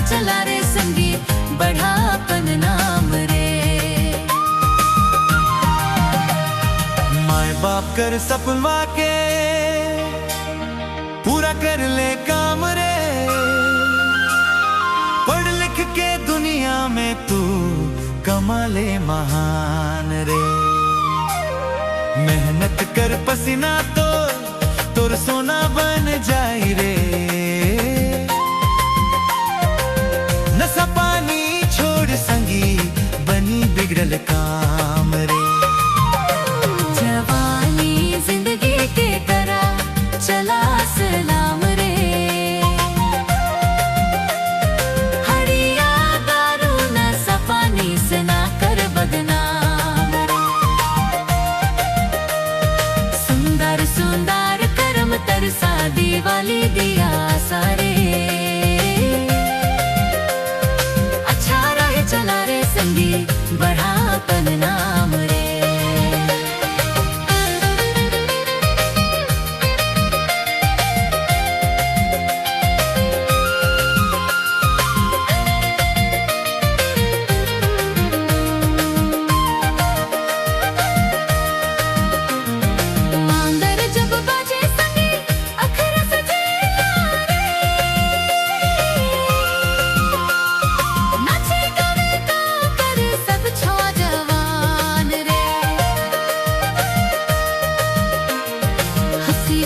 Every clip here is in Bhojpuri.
चला रे संगीत बढ़ापन नाम रे। माए बाप कर सपना के पूरा कर ले काम रे। पढ़ लिख के दुनिया में तू कमा ले महान रे। मेहनत कर पसीना तो तोर सोना बन जाई रे। नशा पानी छोड़ संगी बनी बिगड़ल काम रे। जवानी जिंदगी के तरह चला सलाम रे। हड़िया दारू नशा पानी से ना कर बदनाम रे। सुंदर सुंदर कर्म तरसा दिवाली दिया सारे। अच्छा राह चला रे संगी बढ़ापन नाम रे।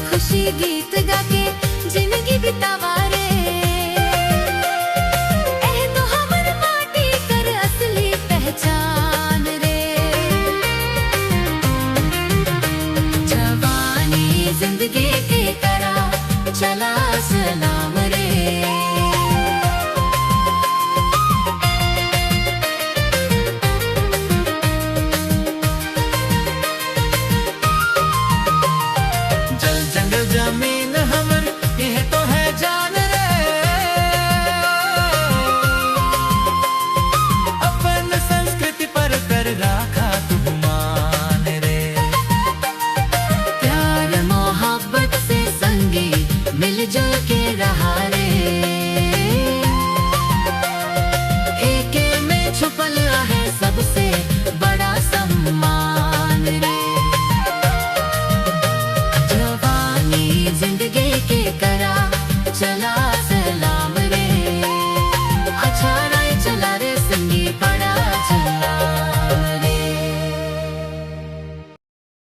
खुशी गीत गा के जिंदगी बितावा रे। एह तो हमर माटी कर असली पहचान रे। जवानी जिंदगी की तरह चला सलाम रे। जमीन हमर यह तो है जान रे। अपन संस्कृति पर कर राखा तू मान रे। प्यार मोहब्बत से संगी मिलजुल के रहा रे।